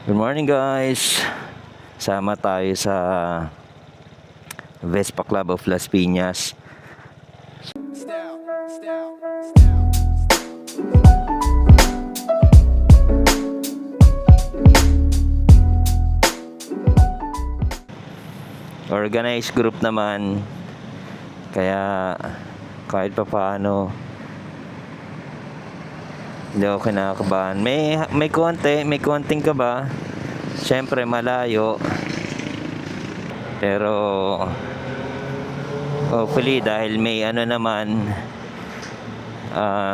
Good morning guys. Sama tayo sa Vespa Club of Las Piñas. Organized group naman. Kaya kahit pa paano hindi ako kinakabahan. May konting kaba. Siyempre malayo. Pero hopefully dahil may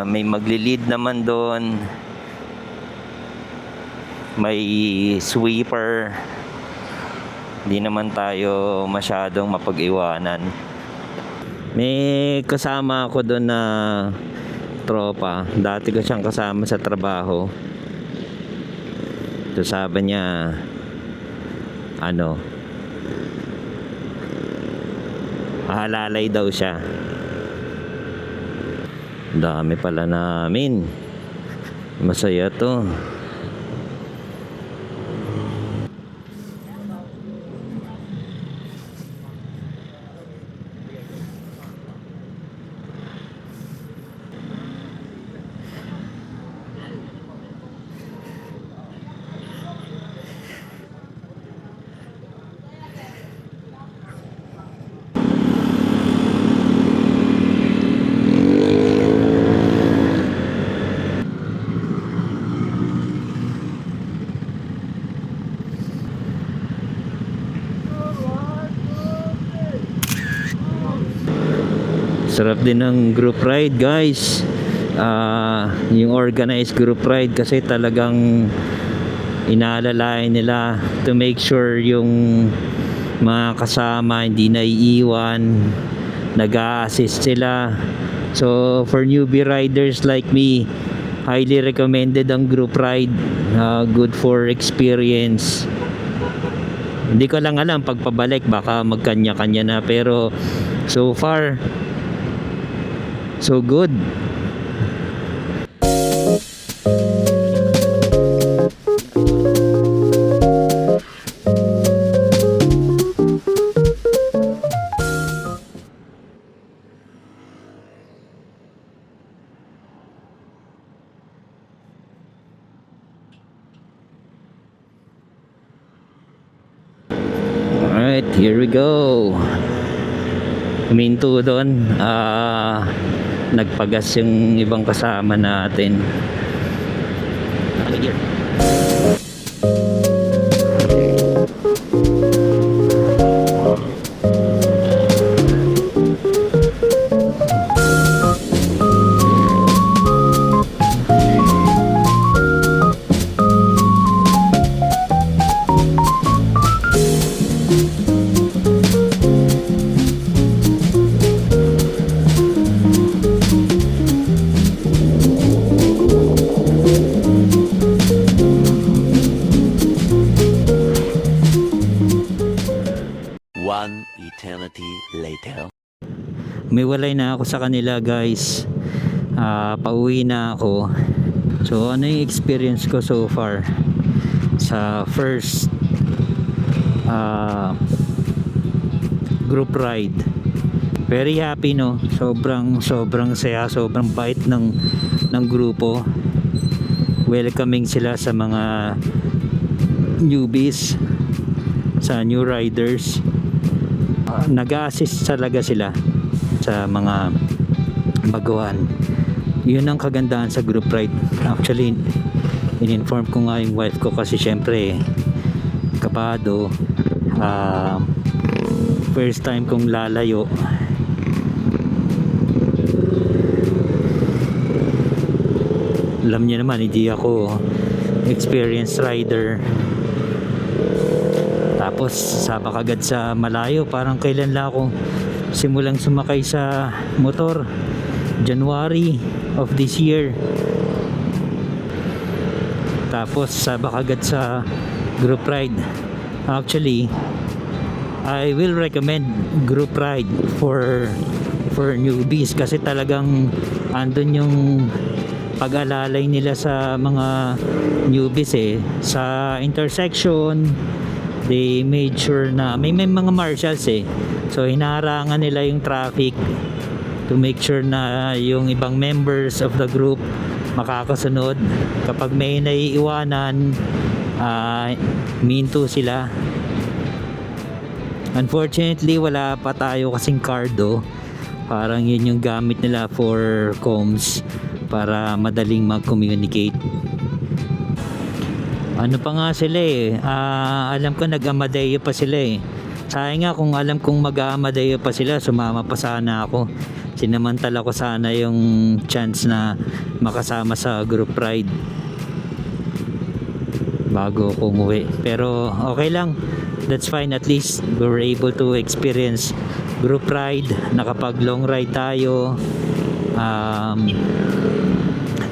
may magli-lead naman doon. May sweeper. Hindi naman tayo masyadong mapag-iwanan. May kasama ako doon na tropa. Dati ko siyang kasama sa trabaho. So sabi niya halalay daw siya. Dami pala namin. Masaya to. Sarap din ng group ride guys. Yung organized group ride kasi talagang inaalalayan nila to make sure yung mga kasama hindi naiiwan, nag-a-assist sila. So for newbie riders like me, highly recommended ang group ride. Good for experience. Hindi ko lang alam pagpabalik baka magkanya-kanya na, pero so far so good. Alright, here we go. Huminto doon. Nagpagas yung ibang kasama natin. One eternity later. Umiwalay na ako sa kanila guys. Pauwi na ako. So ano yung experience ko so far sa first group ride? Very happy, no? Sobrang saya, sobrang bait ng grupo. Welcoming sila sa mga newbies, sa new riders. Nag-a-assist talaga sila sa mga baguhan. Yun ang kagandahan sa group ride. Actually, in-inform ko nga yung wife ko kasi syempre kabado. First time kong lalayo. Alam niyo naman, hindi ako experienced rider. Tapos sabak agad sa malayo. Parang kailan lang ako simulang sumakay sa motor, January of this year. Tapos sabak agad sa group ride. Actually, I will recommend group ride for newbies kasi talagang andun yung pag-alalay nila sa mga newbies sa intersection. They made sure na may mga marshals so hinaharangan nila yung traffic to make sure na yung ibang members of the group makakasunod. Kapag may naiiwanan, minto sila. Unfortunately, wala pa tayo kasing cardo. Parang yun yung gamit nila for comms para madaling mag-communicate. Ano pa nga sila alam ko nag-Amadeo pa sila Sayang nga, kung alam kong mag-Amadeo pa sila, sumama pa sana ako. Sinamantala ko sana yung chance na makasama sa group ride bago ko umuwi. Pero okay lang, that's fine. At least we were able to experience group ride. Nakapag long ride tayo.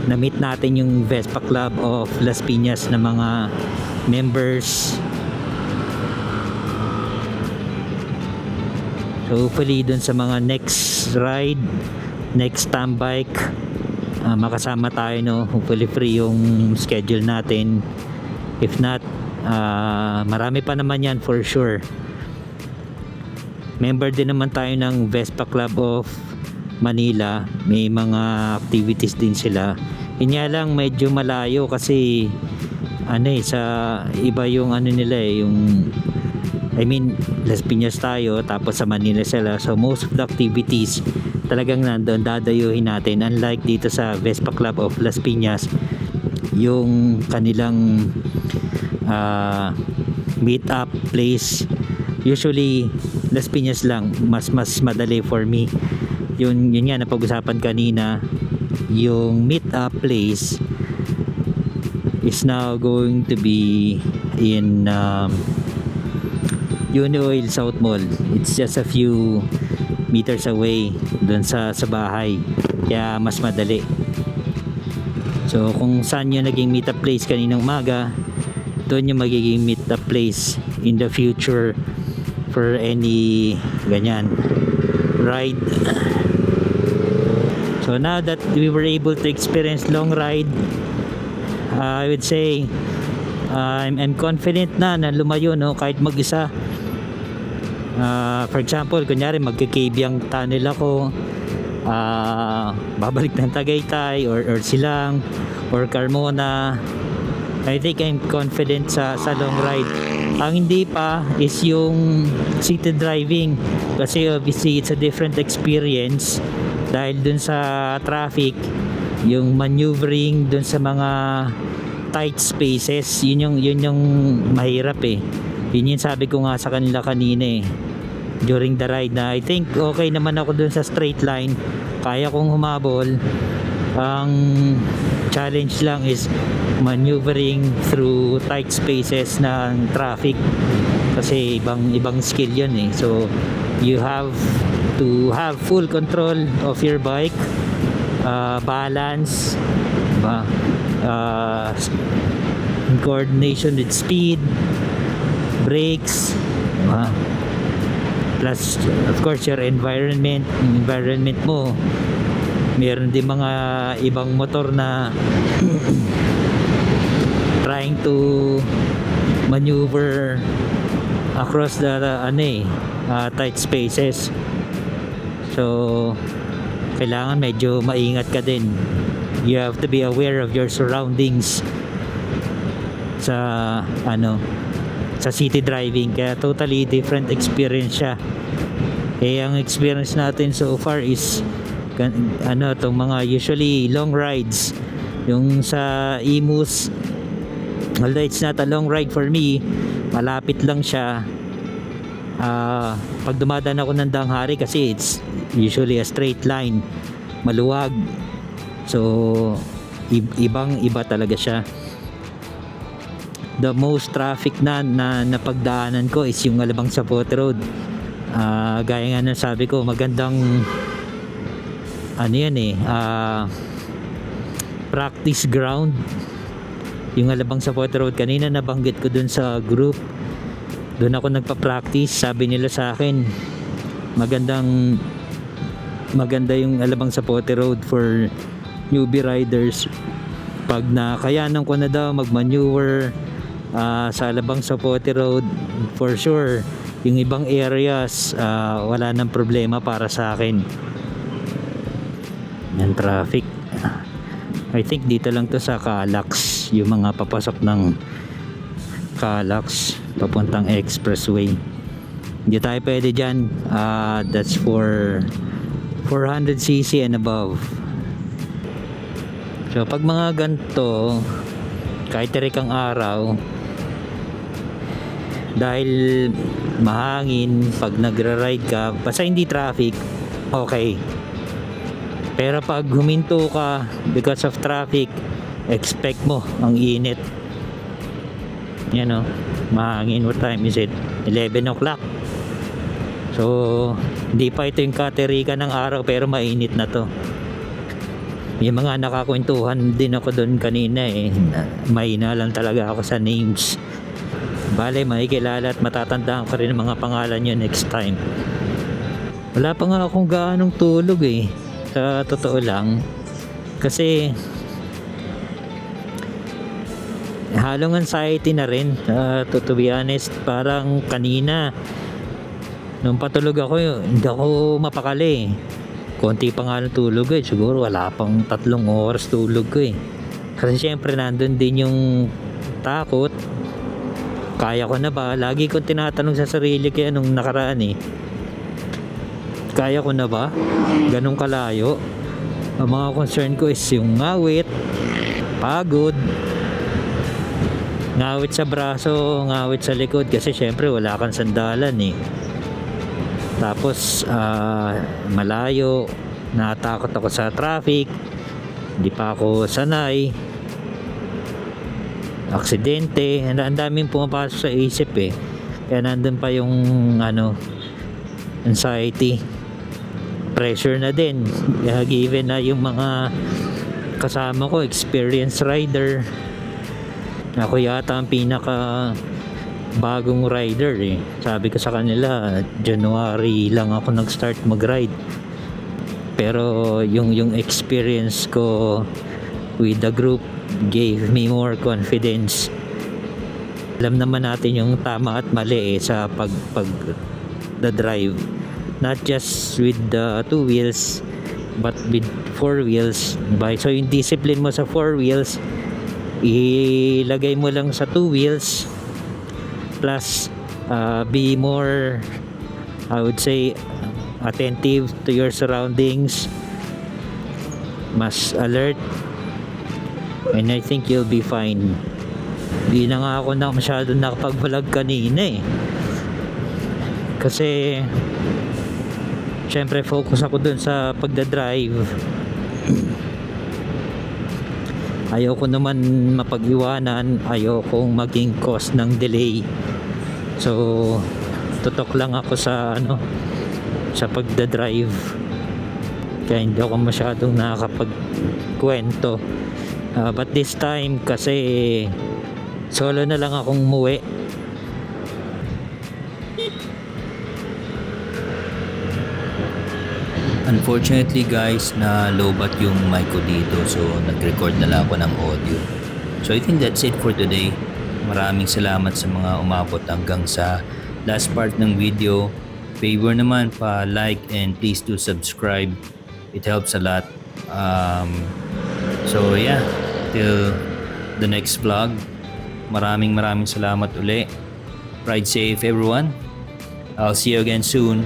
Na-meet natin yung Vespa Club of Las Piñas na mga members. So hopefully dun sa mga next ride, next tambike, makasama tayo, no? Hopefully free yung schedule natin. If not, marami pa naman yan for sure. Member din naman tayo ng Vespa Club of Manila. May mga activities din sila. Yun nga lang, medyo malayo kasi sa iba yung nila yung Las Piñas tayo, tapos sa Manila sila. So most of the activities talagang nandoon dadayuhin natin. Unlike dito sa Vespa Club of Las Piñas, yung kanilang meet up place, usually Las Piñas lang, mas madali for me. Yun nga napag-usapan kanina, yung meet up place is now going to be in Unioil South Mall. It's just a few meters away dun sa bahay, kaya mas madali. So kung saan yung naging meet up place kaninang umaga, doon yung magiging meet up place in the future for any ganyan ride. So now that we were able to experience long ride, I would say I'm confident na lumayo, no, kahit mag-isa. For example, kunyari magka-Cabiang tunnel ako, babalik ng Tagaytay or Silang or Carmona. I think I'm confident sa long ride. Ang hindi pa is yung seated driving, kasi obviously it's a different experience dahil dun sa traffic, yung maneuvering dun sa mga tight spaces, yun yung mahirap Yun yung sabi ko nga sa kanila kanina during the ride, na I think okay naman ako dun sa straight line, kaya kong humabol. Ang challenge lang is maneuvering through tight spaces ng traffic, kasi ibang skill yun So you have to have full control of your bike, balance, in coordination with speed, brakes, plus of course your environment mo. Meron din mga ibang motor na trying to maneuver across the tight spaces. So kailangan medyo maingat ka din. You have to be aware of your surroundings sa city driving, kaya totally different experience siya. Kaya ang experience natin so far is itong mga usually long rides. Yung sa Imus, although it's not a long ride for me, malapit lang siya. Pag dumadaan ako ng Danghari, kasi it's usually a straight line, maluwag, so iba talaga siya. The most traffic na napagdaanan ko is yung Alabang Zapote Road. Gaya nga ng sabi ko, magandang practice ground yung Alabang Zapote Road. Kanina nabanggit ko dun sa group, dun ako nagpa-practice. Sabi nila sa akin, maganda yung Alabang Zapote Road for newbie riders. Pag nakayanan ko na daw mag-maneuver sa Alabang Sapote Road, for sure yung ibang areas wala nang problema para sa akin. Yung traffic, I think dito lang to sa Calax, yung mga papasok ng Calax papuntang expressway. Hindi tayo pwede dyan. That's for 400cc and above. So pag mga ganito, kahit terik ang araw, dahil mahangin, pag nagra-ride ka, basta hindi traffic, okay. Pero pag huminto ka because of traffic, expect mo ang init. Yan o, mahangin. What time is it? 11 o'clock. So hindi pa ito yung katerikan ng araw, pero mainit na to. Yung mga nakakwentuhan din ako doon kanina mahina lang talaga ako sa names. Bale, makikilala at matatandaan ko rin ang mga pangalan nyo next time. Wala pa nga akong gaanong tulog sa totoo lang, kasi halong anxiety na rin, to be honest. Parang kanina nung patulog ako, hindi ako mapakali. Konti pa nga ng tulog siguro wala pang 3 oras tulog ko kasi syempre nandun din yung takot, kaya ko na ba? Lagi kong tinatanong sa sarili kaya nung nakaraan kaya ko na ba? Ganun kalayo. Ang mga concern ko is yung ngawit, pagod, ngawit sa braso, ngawit sa likod, kasi syempre wala kang sandalan tapos malayo, natakot ako sa traffic, hindi pa ako sanay, aksidente, ang daming pumapasok sa isip kaya nandun pa yung anxiety, pressure na din, given na yung mga kasama ko experienced rider. Ako yata ang pinaka bagong rider Sabi ko sa kanila, January lang ako nag-start mag-ride. Pero yung experience ko with the group gave me more confidence. Alam naman natin yung tama at mali sa pag the drive. Not just with the 2 wheels, but with 4 wheels. Diba? So yung discipline mo sa 4 wheels, ilagay mo lang sa 2 wheels. Plus be more, I would say, attentive to your surroundings, mas alert, and I think you'll be fine. Di na nga ako masyado nakapag-vlog kanina kasi syempre focus ako dun sa pagdadrive. Ayoko naman mapag-iwanan, ayokong maging cause ng delay. So tutok lang ako sa sa pagdadrive, kaya hindi ako masyadong nakakapagkwento. But this time kasi solo na lang akong umuwi. Unfortunately guys, na lowbat yung mic ko dito, so nag-record na lang ako ng audio. So I think that's it for today. Maraming salamat sa mga umabot hanggang sa last part ng video. Favor naman pa like and please do subscribe. It helps a lot. So yeah, till the next vlog. Maraming salamat uli. Ride safe everyone. I'll see you again soon.